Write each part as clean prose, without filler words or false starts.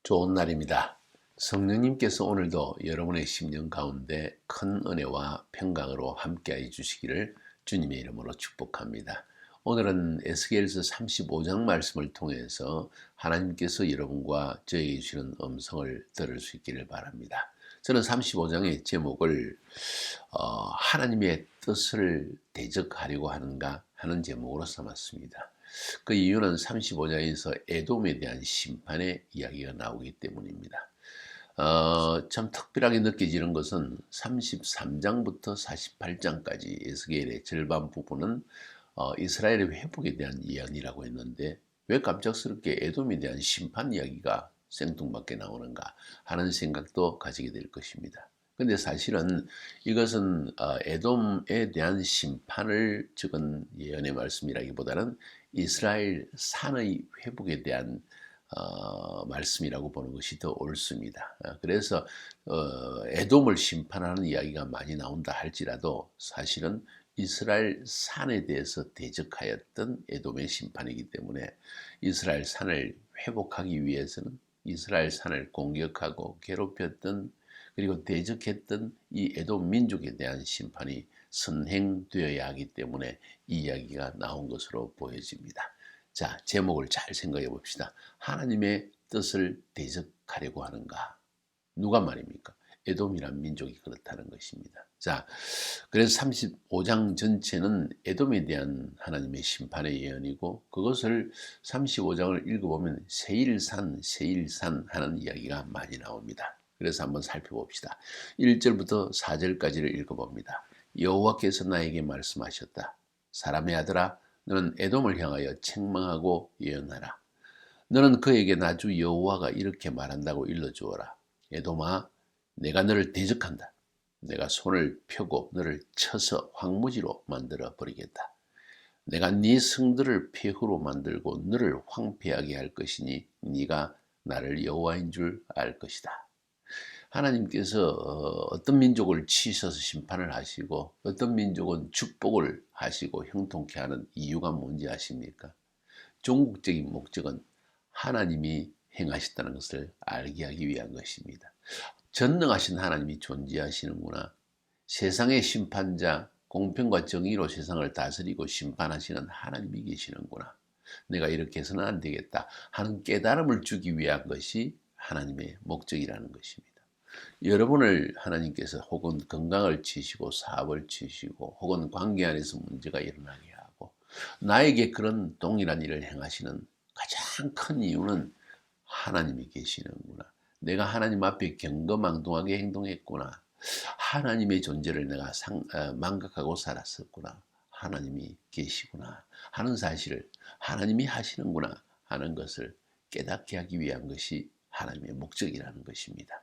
좋은 날입니다. 성령님께서 오늘도 여러분의 심령 가운데 큰 은혜와 평강으로 함께해 주시기를 주님의 이름으로 축복합니다. 오늘은 에스겔서 35장 말씀을 통해서 하나님께서 여러분과 저에게 주시는 음성을 들을 수 있기를 바랍니다. 저는 35장의 제목을 하나님의 뜻을 대적하려고 하는가 하는 제목으로 삼았습니다. 그 이유는 35장에서 에돔에 대한 심판의 이야기가 나오기 때문입니다. 참 특별하게 느껴지는 것은 33장부터 48장까지 에스겔의 절반 부분은 이스라엘의 회복에 대한 이야기라고 했는데 왜 갑작스럽게 에돔에 대한 심판 이야기가 생뚱맞게 나오는가 하는 생각도 가지게 될 것입니다. 근데 사실은 이것은 에돔에 대한 심판을 적은 예언의 말씀이라기보다는 이스라엘 산의 회복에 대한 말씀이라고 보는 것이 더 옳습니다. 그래서 에돔을 심판하는 이야기가 많이 나온다 할지라도 사실은 이스라엘 산에 대해서 대적하였던 에돔의 심판이기 때문에 이스라엘 산을 회복하기 위해서는 이스라엘 산을 공격하고 괴롭혔던 그리고 대적했던 이 에돔 민족에 대한 심판이 선행되어야 하기 때문에 이 이야기가 나온 것으로 보여집니다. 자, 제목을 잘 생각해 봅시다. 하나님의 뜻을 대적하려고 하는가? 누가 말입니까? 에돔이란 민족이 그렇다는 것입니다. 자, 그래서 35장 전체는 에돔에 대한 하나님의 심판의 예언이고 그것을 35장을 읽어보면 세일산 하는 이야기가 많이 나옵니다. 그래서 한번 살펴봅시다. 1절부터 4절까지를 읽어봅니다. 여호와께서 나에게 말씀하셨다. 사람의 아들아, 너는 에돔을 향하여 책망하고 예언하라. 너는 그에게 나주 여호와가 이렇게 말한다고 일러주어라. 에돔아, 내가 너를 대적한다. 내가 손을 펴고 너를 쳐서 황무지로 만들어 버리겠다. 내가 네 성들을 폐허로 만들고 너를 황폐하게 할 것이니 네가 나를 여호와인 줄 알 것이다. 하나님께서 어떤 민족을 치셔서 심판을 하시고 어떤 민족은 축복을 하시고 형통케 하는 이유가 뭔지 아십니까? 종국적인 목적은 하나님이 행하셨다는 것을 알게 하기 위한 것입니다. 전능하신 하나님이 존재하시는구나. 세상의 심판자, 공평과 정의로 세상을 다스리고 심판하시는 하나님이 계시는구나. 내가 이렇게 해서는 안 되겠다 하는 깨달음을 주기 위한 것이 하나님의 목적이라는 것입니다. 여러분을 하나님께서 혹은 건강을 치시고 사업을 치시고 혹은 관계 안에서 문제가 일어나게 하고 나에게 그런 동일한 일을 행하시는 가장 큰 이유는 하나님이 계시는구나. 내가 하나님 앞에 경거망동하게 행동했구나. 하나님의 존재를 내가 망각하고 살았었구나. 하나님이 계시구나 하는 사실을 하나님이 하시는구나 하는 것을 깨닫게 하기 위한 것이 하나님의 목적이라는 것입니다.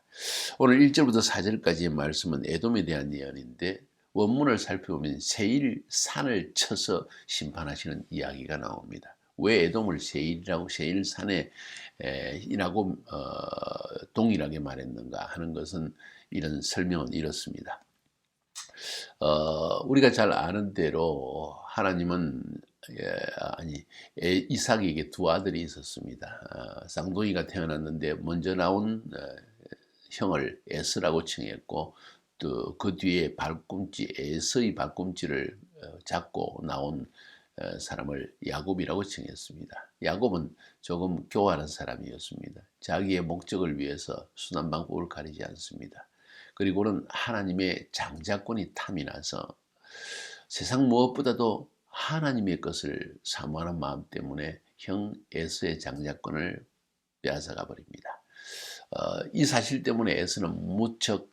오늘 1절부터 4절까지의 말씀은 에돔에 대한 예언인데 원문을 살펴보면 세일산을 쳐서 심판하시는 이야기가 나옵니다. 왜 에돔을 세일산에 이라고 동일하게 말했는가 하는 것은 이런 설명은 이렇습니다. 우리가 잘 아는 대로 하나님은 이삭에게 두 아들이 있었습니다. 쌍둥이가 태어났는데 먼저 나온 형을 에스라고 칭했고 또 그 뒤에 에서의 발꿈치를 잡고 나온 사람을 야곱이라고 칭했습니다. 야곱은 조금 교활한 사람이었습니다. 자기의 목적을 위해서 순한 방법을 가리지 않습니다. 그리고는 하나님의 장자권이 탐이 나서 세상 무엇보다도 하나님의 것을 사모하는 마음 때문에 형 에서의 장자권을 빼앗아가 버립니다. 이 사실 때문에 에서는 무척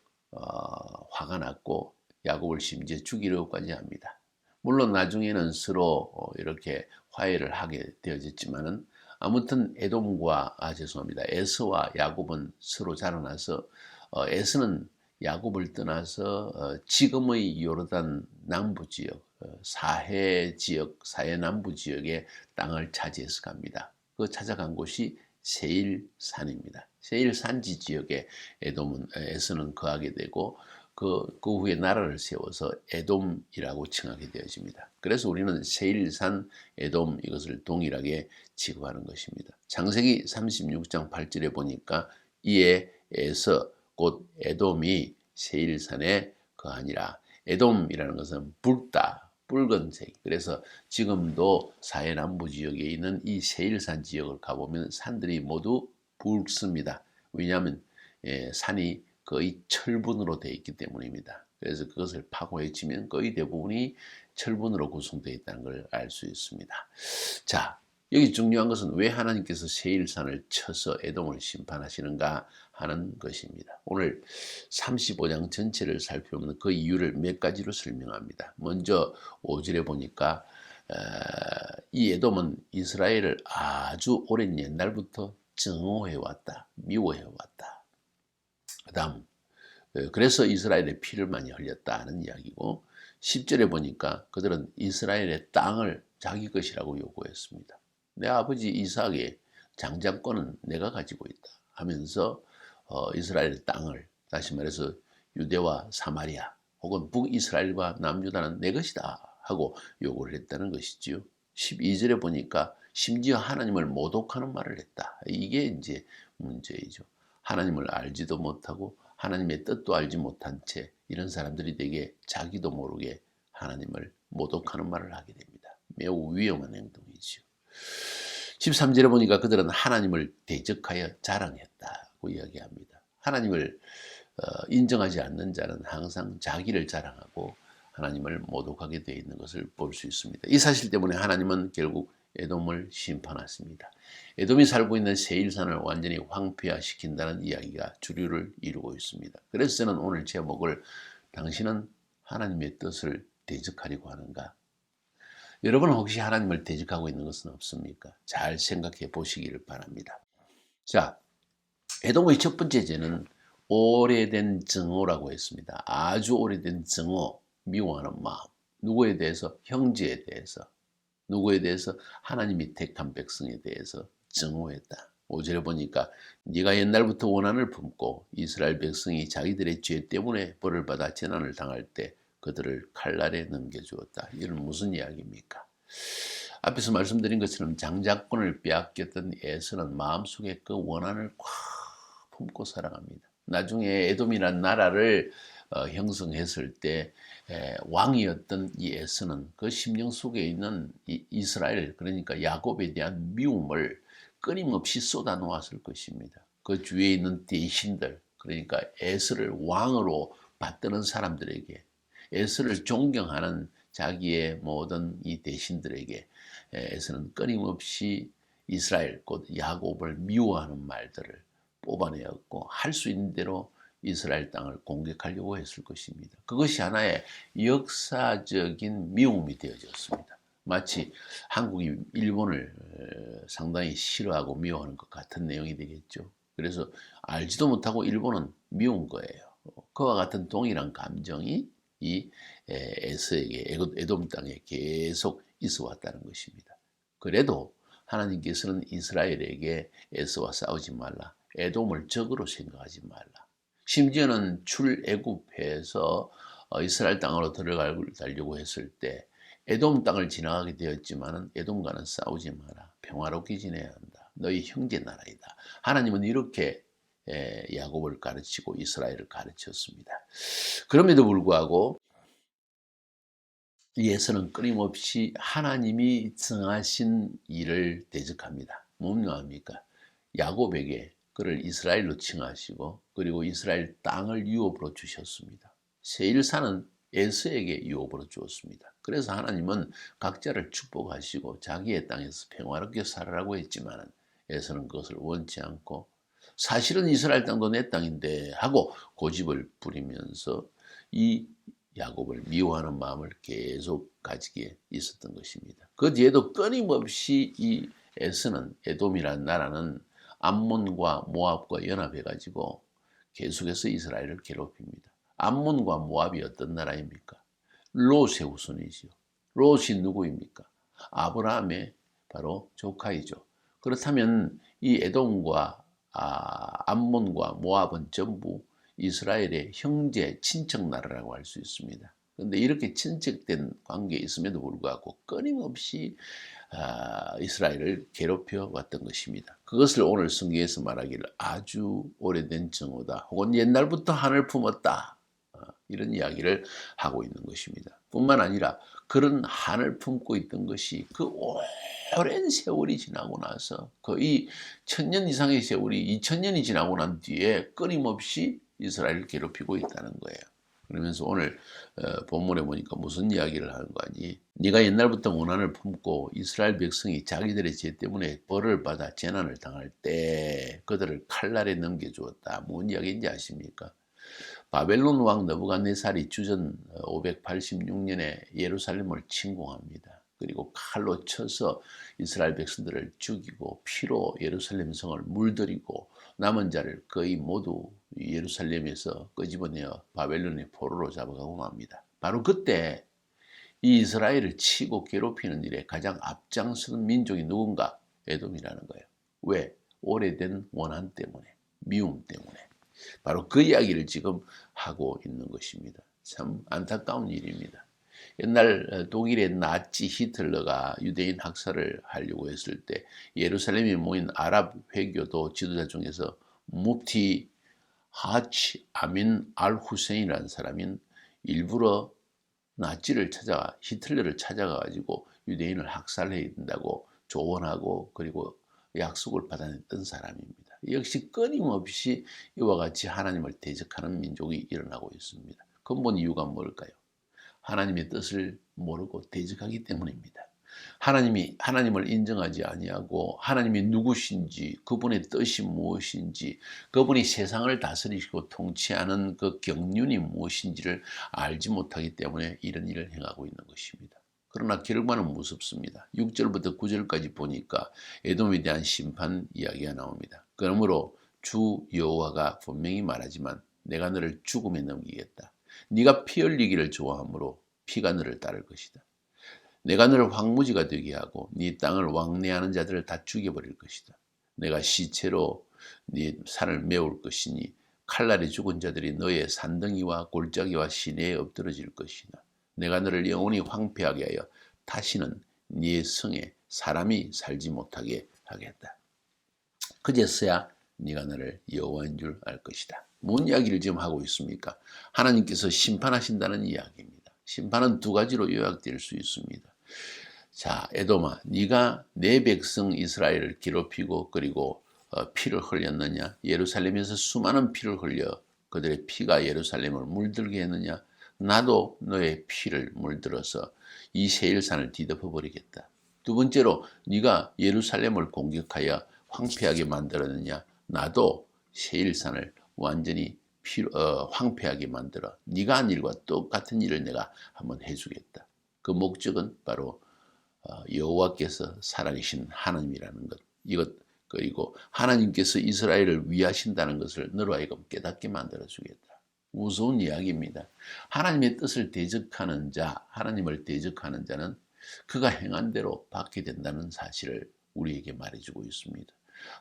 화가 났고 야곱을 심지어 죽이려고까지 합니다. 물론 나중에는 서로 이렇게 화해를 하게 되어졌지만은 아무튼 에서와 야곱은 서로 자라나서 에서는 야곱을 떠나서 지금의 요르단 남부 지역, 사해 남부 지역의 땅을 차지해서 갑니다. 그 찾아간 곳이 세일산입니다. 세일 산지 지역에 에서는 거하게 되고 그 후에 나라를 세워서 에돔이라고 칭하게 되어집니다. 그래서 우리는 세일산 에돔 이것을 동일하게 취급하는 것입니다. 창세기 36장 8절에 보니까 이에 에서 곧 에돔이 세일산에 거하니라. 에돔이라는 것은 붉다, 붉은색. 그래서 지금도 사해남부 지역에 있는 이 세일산 지역을 가보면 산들이 모두 붉습니다. 왜냐하면 산이 거의 철분으로 되어 있기 때문입니다. 그래서 그것을 파고해 치면 거의 대부분이 철분으로 구성되어 있다는 걸 알 수 있습니다. 자, 여기 중요한 것은 왜 하나님께서 세일산을 쳐서 에돔을 심판하시는가 하는 것입니다. 오늘 35장 전체를 살펴보면 그 이유를 몇 가지로 설명합니다. 먼저 5절에 보니까 이 에돔은 이스라엘을 아주 오랜 옛날부터 증오해왔다, 미워해왔다. 그 다음 그래서 이스라엘의 피를 많이 흘렸다는 이야기고 10절에 보니까 그들은 이스라엘의 땅을 자기 것이라고 요구했습니다. 내 아버지 이삭의 장자권은 내가 가지고 있다 하면서 이스라엘의 땅을 다시 말해서 유대와 사마리아 혹은 북이스라엘과 남유다는 내 것이다 하고 요구를 했다는 것이지요. 12절에 보니까 심지어 하나님을 모독하는 말을 했다. 이게 이제 문제이죠. 하나님을 알지도 못하고 하나님의 뜻도 알지 못한 채 이런 사람들이 되게 자기도 모르게 하나님을 모독하는 말을 하게 됩니다. 매우 위험한 행동이지요. 13절에 보니까 그들은 하나님을 대적하여 자랑했다고 이야기합니다. 하나님을 인정하지 않는 자는 항상 자기를 자랑하고 하나님을 모독하게 되어 있는 것을 볼 수 있습니다. 이 사실 때문에 하나님은 결국 에돔을 심판하십니다. 에돔이 살고 있는 세일산을 완전히 황폐화시킨다는 이야기가 주류를 이루고 있습니다. 그래서 저는 오늘 제목을 당신은 하나님의 뜻을 대적하려고 하는가? 여러분 혹시 하나님을 대적하고 있는 것은 없습니까? 잘 생각해 보시기를 바랍니다. 자, 에돔의 첫 번째 죄는 오래된 증오라고 했습니다. 아주 오래된 증오, 미워하는 마음. 누구에 대해서? 형제에 대해서. 누구에 대해서? 하나님이 택한 백성에 대해서 증오했다. 5절에 보니까 네가 옛날부터 원한을 품고 이스라엘 백성이 자기들의 죄 때문에 벌을 받아 재난을 당할 때 그들을 칼날에 넘겨주었다. 이건 무슨 이야기입니까? 앞에서 말씀드린 것처럼 장자권을 빼앗겼던 에서는 마음속에 그 원한을 꽉 품고 살아갑니다. 나중에 에돔이라는 나라를 형성했을 때 왕이었던 이 에서는 그 심령 속에 있는 이스라엘 그러니까 야곱에 대한 미움을 끊임없이 쏟아 놓았을 것입니다. 그 주위에 있는 대신들 그러니까 에서를 왕으로 받드는 사람들에게 에서를 존경하는 자기의 모든 이 대신들에게 에서는 끊임없이 이스라엘 곧 야곱을 미워하는 말들을 뽑아내었고 할 수 있는 대로 이스라엘 땅을 공격하려고 했을 것입니다. 그것이 하나의 역사적인 미움이 되어졌습니다. 마치 한국이 일본을 상당히 싫어하고 미워하는 것 같은 내용이 되겠죠. 그래서 알지도 못하고 일본은 미운 거예요. 그와 같은 동일한 감정이 이 에서에게 에돔 땅에 계속 있어 왔다는 것입니다. 그래도 하나님께서는 이스라엘에게 에서와 싸우지 말라. 에돔을 적으로 생각하지 말라. 심지어는 출애굽해서 이스라엘 땅으로 들어가려고 했을 때 에돔 땅을 지나가게 되었지만 에돔과는 싸우지 마라. 평화롭게 지내야 한다. 너희 형제 나라이다. 하나님은 이렇게 야곱을 가르치고 이스라엘을 가르쳤습니다. 그럼에도 불구하고 이 에서는 끊임없이 하나님이 정하신 일을 대적합니다. 뭡니까? 야곱에게 그를 이스라엘로 칭하시고 그리고 이스라엘 땅을 유업으로 주셨습니다. 세일산은 에서에게 유업으로 주었습니다. 그래서 하나님은 각자를 축복하시고 자기의 땅에서 평화롭게 살아라고 했지만 에서는 그것을 원치 않고 사실은 이스라엘 땅도 내 땅인데 하고 고집을 부리면서 이 야곱을 미워하는 마음을 계속 가지게 있었던 것입니다. 그 뒤에도 끊임없이 이 에서는 에돔이라는 나라는 암몬과 모압과 연합해가지고 계속해서 이스라엘을 괴롭힙니다. 암몬과 모압이 어떤 나라입니까? 롯의 후손이죠. 롯이 누구입니까? 아브라함의 바로 조카이죠. 그렇다면 이 에돔과 암몬과 모압은 전부 이스라엘의 형제 친척 나라라고 할 수 있습니다. 그런데 이렇게 친척된 관계에 있음에도 불구하고 끊임없이 이스라엘을 괴롭혀 왔던 것입니다. 그것을 오늘 성경에서 말하기를 아주 오래된 정오다 혹은 옛날부터 한을 품었다, 이런 이야기를 하고 있는 것입니다. 뿐만 아니라 그런 한을 품고 있던 것이 그 오랜 세월이 지나고 나서 거의 1000년 이상의 세월이 2000년이 지나고 난 뒤에 끊임없이 이스라엘을 괴롭히고 있다는 거예요. 그러면서 오늘 본문에 보니까 무슨 이야기를 하는 거 아니? 네가 옛날부터 원한을 품고 이스라엘 백성이 자기들의 죄 때문에 벌을 받아 재난을 당할 때 그들을 칼날에 넘겨주었다. 뭔 이야기인지 아십니까? 바벨론 왕 느부갓네살이 주전 586년에 예루살렘을 침공합니다. 그리고 칼로 쳐서 이스라엘 백성들을 죽이고 피로 예루살렘 성을 물들이고 남은 자를 거의 모두 예루살렘에서 끄집어내어 바벨론의 포로로 잡아가고 맙니다. 바로 그때 이 이스라엘을 치고 괴롭히는 일에 가장 앞장서는 민족이 누군가? 에돔이라는 거예요. 왜? 오래된 원한 때문에, 미움 때문에. 바로 그 이야기를 지금 하고 있는 것입니다. 참 안타까운 일입니다. 옛날 독일의 나치 히틀러가 유대인 학살을 하려고 했을 때 예루살렘에 모인 아랍 회교도 지도자 중에서 무프티 하치 아민 알 후세인이라는 사람인 일부러 나치를 찾아가 히틀러를 찾아가지고 유대인을 학살해야 된다고 조언하고 그리고 약속을 받아냈던 사람입니다. 역시 끊임없이 이와 같이 하나님을 대적하는 민족이 일어나고 있습니다. 근본 이유가 뭘까요? 하나님의 뜻을 모르고 대적하기 때문입니다. 하나님을 인정하지 아니하고 하나님이 누구신지, 그분의 뜻이 무엇인지, 그분이 세상을 다스리시고 통치하는 그 경륜이 무엇인지를 알지 못하기 때문에 이런 일을 행하고 있는 것입니다. 그러나 결과는 무섭습니다. 6절부터 9절까지 보니까 에돔에 대한 심판 이야기가 나옵니다. 그러므로 주 여호와가 분명히 말하지만 내가 너를 죽음에 넘기겠다. 네가 피 흘리기를 좋아하므로 피가 너를 따를 것이다. 내가 너를 황무지가 되게 하고 네 땅을 왕래하는 자들을 다 죽여버릴 것이다. 내가 시체로 네 산을 메울 것이니 칼날에 죽은 자들이 너의 산등이와 골짜기와 시내에 엎드러질 것이다. 내가 너를 영원히 황폐하게 하여 다시는 네 성에 사람이 살지 못하게 하겠다. 그제서야 네가 너를 여호와인 줄 알 것이다. 뭔 이야기를 지금 하고 있습니까? 하나님께서 심판하신다는 이야기입니다. 심판은 두 가지로 요약될 수 있습니다. 자, 에돔아, 네가 내 백성 이스라엘을 괴롭히고 그리고 피를 흘렸느냐? 예루살렘에서 수많은 피를 흘려 그들의 피가 예루살렘을 물들게 했느냐? 나도 너의 피를 물들어서 이 세일산을 뒤덮어 버리겠다. 두 번째로 네가 예루살렘을 공격하여 황폐하게 만들었느냐? 나도 세일산을 완전히 황폐하게 만들어 네가 한 일과 똑같은 일을 내가 한번 해주겠다. 그 목적은 바로 여호와께서 살아계신 하나님이라는 것, 이것 그리고 하나님께서 이스라엘을 위하신다는 것을 너로 하여금 깨닫게 만들어주겠다. 무서운 이야기입니다. 하나님의 뜻을 대적하는 자, 하나님을 대적하는 자는 그가 행한 대로 받게 된다는 사실을 우리에게 말해주고 있습니다.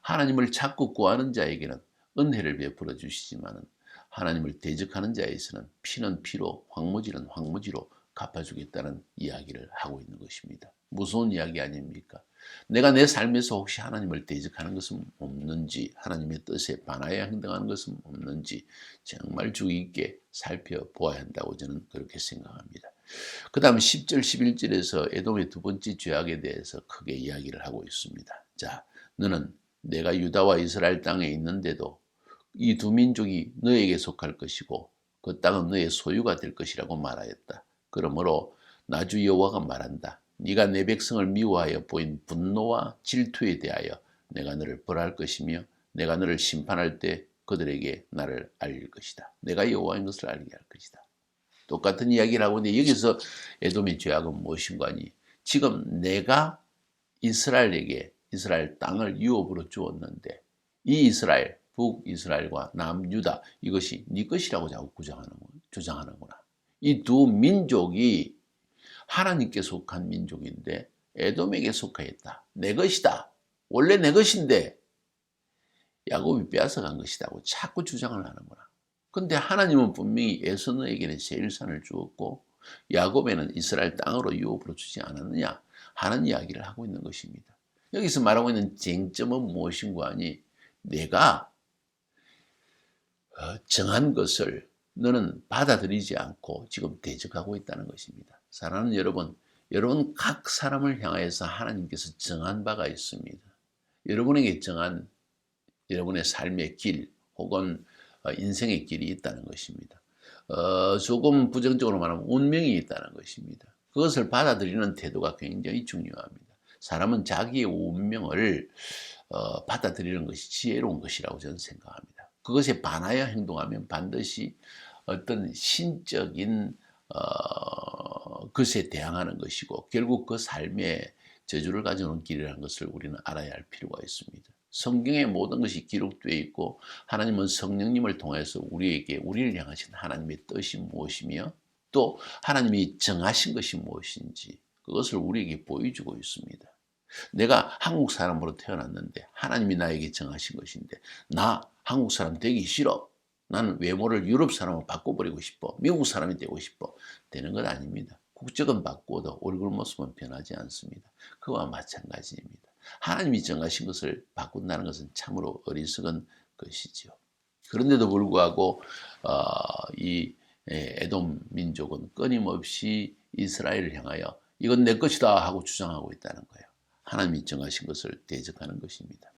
하나님을 자꾸 구하는 자에게는 은혜를 베풀어 주시지만 하나님을 대적하는 자에서는 피는 피로 황무지는 황무지로 갚아주겠다는 이야기를 하고 있는 것입니다. 무서운 이야기 아닙니까? 내가 내 삶에서 혹시 하나님을 대적하는 것은 없는지, 하나님의 뜻에 반하여 행동하는 것은 없는지 정말 주의 있게 살펴보아야 한다고 저는 그렇게 생각합니다. 그 다음 10절 11절에서 에돔의 두 번째 죄악에 대해서 크게 이야기를 하고 있습니다. 자, 너는 내가 유다와 이스라엘 땅에 있는데도 이 두 민족이 너에게 속할 것이고 그 땅은 너의 소유가 될 것이라고 말하였다. 그러므로 나 주 여호와가 말한다. 네가 내 백성을 미워하여 보인 분노와 질투에 대하여 내가 너를 벌할 것이며 내가 너를 심판할 때 그들에게 나를 알릴 것이다. 내가 여호와인 것을 알게 할 것이다. 똑같은 이야기를 하고 있는데 여기서 에돔의 죄악은 무엇인가 하니 지금 내가 이스라엘에게 이스라엘 땅을 유업으로 주었는데 이 이스라엘, 북이스라엘과 남유다 이것이 네 것이라고 자꾸 주장하는구나. 이 두 민족이 하나님께 속한 민족인데 에돔에게 속하였다. 내 것이다. 원래 내 것인데 야곱이 빼앗아간 것이라고 자꾸 주장을 하는구나. 근데 하나님은 분명히 에서 너에게는 세일산을 주었고 야곱에는 이스라엘 땅으로 유업으로 주지 않았느냐 하는 이야기를 하고 있는 것입니다. 여기서 말하고 있는 쟁점은 무엇인가 하니 내가 정한 것을 너는 받아들이지 않고 지금 대적하고 있다는 것입니다. 사랑하는 여러분, 여러분 각 사람을 향하여서 하나님께서 정한 바가 있습니다. 여러분에게 정한 여러분의 삶의 길 혹은 인생의 길이 있다는 것입니다. 조금 부정적으로 말하면 운명이 있다는 것입니다. 그것을 받아들이는 태도가 굉장히 중요합니다. 사람은 자기의 운명을 받아들이는 것이 지혜로운 것이라고 저는 생각합니다. 그것에 반하여 행동하면 반드시 어떤 신적인 것에 대항하는 것이고 결국 그 삶의 저주를 가져오는 길이라는 것을 우리는 알아야 할 필요가 있습니다. 성경의 모든 것이 기록되어 있고 하나님은 성령님을 통해서 우리를 향하신 하나님의 뜻이 무엇이며 또 하나님이 정하신 것이 무엇인지 그것을 우리에게 보여주고 있습니다. 내가 한국 사람으로 태어났는데 하나님이 나에게 정하신 것인데 나 한국 사람 되기 싫어. 나는 외모를 유럽 사람으로 바꿔버리고 싶어. 미국 사람이 되고 싶어. 되는 것 아닙니다. 국적은 바꾸어도 얼굴 모습은 변하지 않습니다. 그와 마찬가지입니다. 하나님이 정하신 것을 바꾼다는 것은 참으로 어리석은 것이지요. 그런데도 불구하고 이 에돔 민족은 끊임없이 이스라엘을 향하여 이건 내 것이다 하고 주장하고 있다는 거예요. 하나님이 정하신 것을 대적하는 것입니다.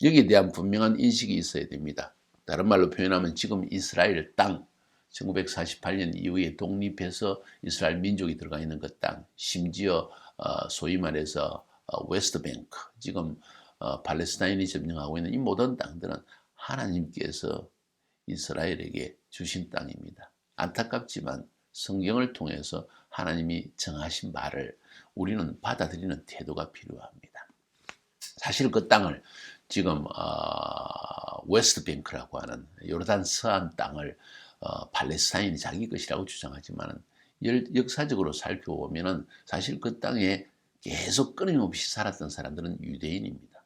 여기에 대한 분명한 인식이 있어야 됩니다. 다른 말로 표현하면 지금 이스라엘 땅, 1948년 이후에 독립해서 이스라엘 민족이 들어가 있는 그 땅, 심지어 소위 말해서 웨스트뱅크, 지금 팔레스타인이 점령하고 있는 이 모든 땅들은 하나님께서 이스라엘에게 주신 땅입니다. 안타깝지만 성경을 통해서 하나님이 정하신 말을 우리는 받아들이는 태도가 필요합니다. 사실 그 땅을 지금 웨스트뱅크라고 하는 요르단 서안 땅을 팔레스타인이 자기 것이라고 주장하지만 역사적으로 살펴보면 사실 그 땅에 계속 끊임없이 살았던 사람들은 유대인입니다.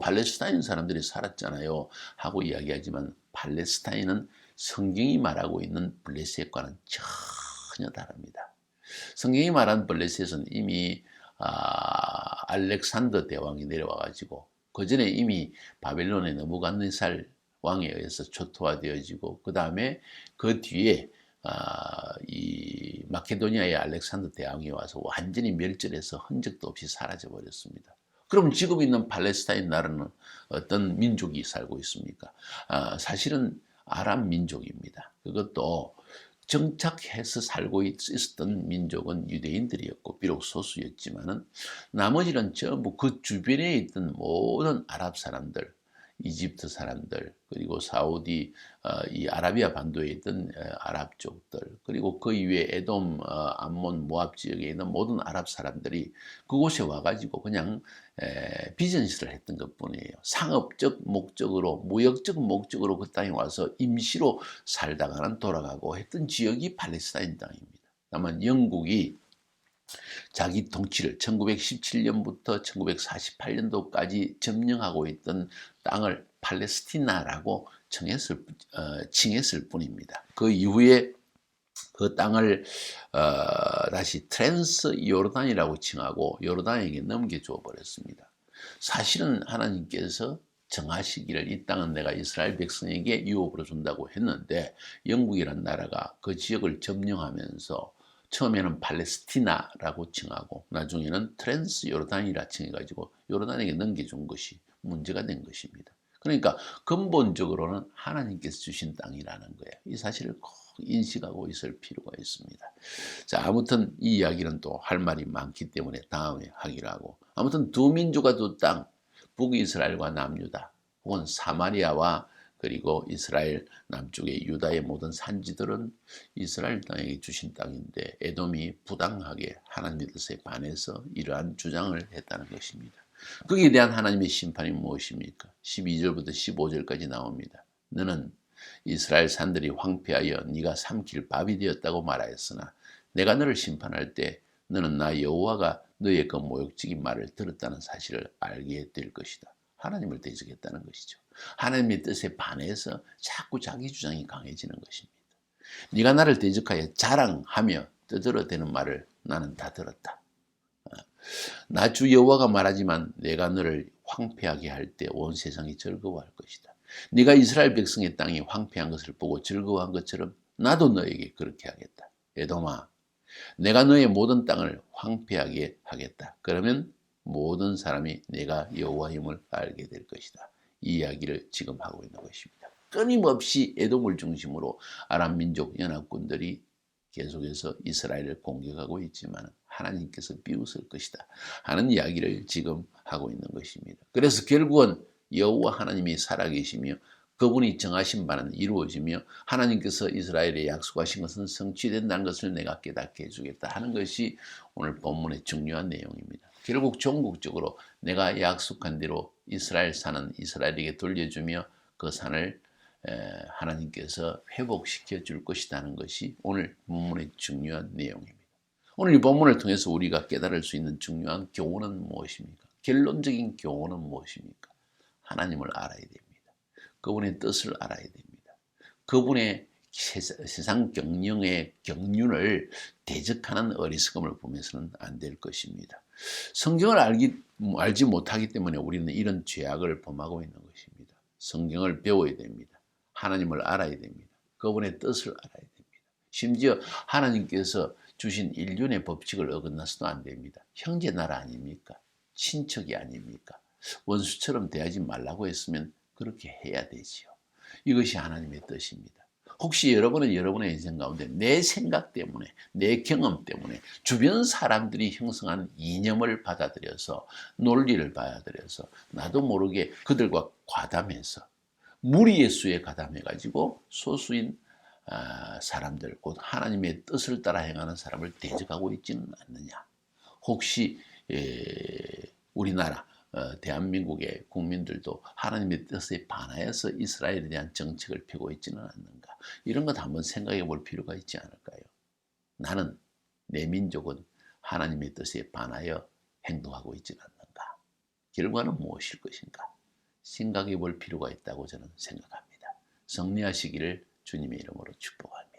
팔레스타인 사람들이 살았잖아요 하고 이야기하지만 팔레스타인은 성경이 말하고 있는 블레셋과는 전혀 다릅니다. 성경이 말한 블레셋은 이미 알렉산더 대왕이 내려와 가지고 그 전에 이미 바벨론의 느부갓네살 왕에 의해서 초토화되어지고 그 다음에 그 뒤에 이 마케도니아의 알렉산더 대왕이 와서 완전히 멸절해서 흔적도 없이 사라져 버렸습니다. 그럼 지금 있는 팔레스타인 나라는 어떤 민족이 살고 있습니까? 사실은 아랍 민족입니다. 그것도 정착해서 살고 있었던 민족은 유대인들이었고 비록 소수였지만은 나머지는 전부 그 주변에 있던 모든 아랍 사람들, 이집트 사람들, 그리고 사우디, 이 아라비아 반도에 있던 아랍족들, 그리고 그 이외에 에돔, 암몬, 모압 지역에 있는 모든 아랍 사람들이 그곳에 와가지고 그냥 비즈니스를 했던 것뿐이에요. 상업적 목적으로, 무역적 목적으로 그 땅에 와서 임시로 살다가는 돌아가고 했던 지역이 팔레스타인 땅입니다. 다만 영국이 자기 통치를 1917년부터 1948년도까지 점령하고 있던 땅을 팔레스티나라고 칭했을 뿐입니다. 그 이후에 그 땅을 다시 트랜스 요르단이라고 칭하고 요르단에게 넘겨줘 버렸습니다. 사실은 하나님께서 정하시기를 이 땅은 내가 이스라엘 백성에게 유업으로 준다고 했는데 영국이란 나라가 그 지역을 점령하면서 처음에는 팔레스티나라고 칭하고 나중에는 트랜스 요르단이라 칭해가지고 요르단에게 넘겨준 것이 문제가 된 것입니다. 그러니까 근본적으로는 하나님께서 주신 땅이라는 거예요. 이 사실을 꼭 인식하고 있을 필요가 있습니다. 자, 아무튼 이 이야기는 또 할 말이 많기 때문에 다음에 하기로 하고, 아무튼 두 민족과 두 땅, 북이스라엘과 남유다 혹은 사마리아와 그리고 이스라엘 남쪽의 유다의 모든 산지들은 이스라엘 땅에게 주신 땅인데 에돔이 부당하게 하나님의 뜻에 반해서 이러한 주장을 했다는 것입니다. 거기에 대한 하나님의 심판이 무엇입니까? 12절부터 15절까지 나옵니다. 너는 이스라엘 산들이 황폐하여 네가 삼킬 밥이 되었다고 말하였으나 내가 너를 심판할 때 너는 나 여호와가 너의 그 모욕적인 말을 들었다는 사실을 알게 될 것이다. 하나님을 대적했다는 것이죠. 하나님의 뜻에 반해서 자꾸 자기 주장이 강해지는 것입니다. 네가 나를 대적하여 자랑하며 떠들어대는 말을 나는 다 들었다. 나 주 여호와가 말하지만 내가 너를 황폐하게 할 때 온 세상이 즐거워할 것이다. 네가 이스라엘 백성의 땅이 황폐한 것을 보고 즐거워한 것처럼 나도 너에게 그렇게 하겠다. 에돔아, 내가 너의 모든 땅을 황폐하게 하겠다. 그러면 모든 사람이 내가 여호와임을 알게 될 것이다. 이 이야기를 지금 하고 있는 것입니다. 끊임없이 에돔을 중심으로 아람 민족 연합군들이 계속해서 이스라엘을 공격하고 있지만 하나님께서 비웃을 것이다 하는 이야기를 지금 하고 있는 것입니다. 그래서 결국은 여호와 하나님이 살아계시며 그분이 정하신 바는 이루어지며 하나님께서 이스라엘에 약속하신 것은 성취된다는 것을 내가 깨닫게 해주겠다 하는 것이 오늘 본문의 중요한 내용입니다. 결국 종국적으로 내가 약속한 대로 이스라엘 산은 이스라엘에게 돌려주며 그 산을 하나님께서 회복시켜 줄 것이라는 것이 오늘 본문의 중요한 내용입니다. 오늘 이 본문을 통해서 우리가 깨달을 수 있는 중요한 교훈은 무엇입니까? 결론적인 교훈은 무엇입니까? 하나님을 알아야 됩니다. 그분의 뜻을 알아야 됩니다. 그분의 세상 경영의 경륜을 대적하는 어리석음을 보면서는 안 될 것입니다. 성경을 알지 못하기 때문에 우리는 이런 죄악을 범하고 있는 것입니다. 성경을 배워야 됩니다. 하나님을 알아야 됩니다. 그분의 뜻을 알아야 됩니다. 심지어 하나님께서 주신 인륜의 법칙을 어긋나서도 안 됩니다. 형제 나라 아닙니까? 친척이 아닙니까? 원수처럼 대하지 말라고 했으면 그렇게 해야 되지요. 이것이 하나님의 뜻입니다. 혹시 여러분은 여러분의 인생 가운데 내 생각 때문에, 내 경험 때문에 주변 사람들이 형성한 이념을 받아들여서 논리를 받아들여서 나도 모르게 그들과 과담해서 무리의 수에 가담해가지고 소수인 사람들, 곧 하나님의 뜻을 따라 행하는 사람을 대적하고 있지는 않느냐. 혹시 우리나라 대한민국의 국민들도 하나님의 뜻에 반하여서 이스라엘에 대한 정책을 펴고 있지는 않는가. 이런 것 한번 생각해 볼 필요가 있지 않을까요? 나는, 내 민족은 하나님의 뜻에 반하여 행동하고 있지는 않는가. 결과는 무엇일 것인가. 생각해 볼 필요가 있다고 저는 생각합니다. 승리하시기를 주님의 이름으로 축복합니다.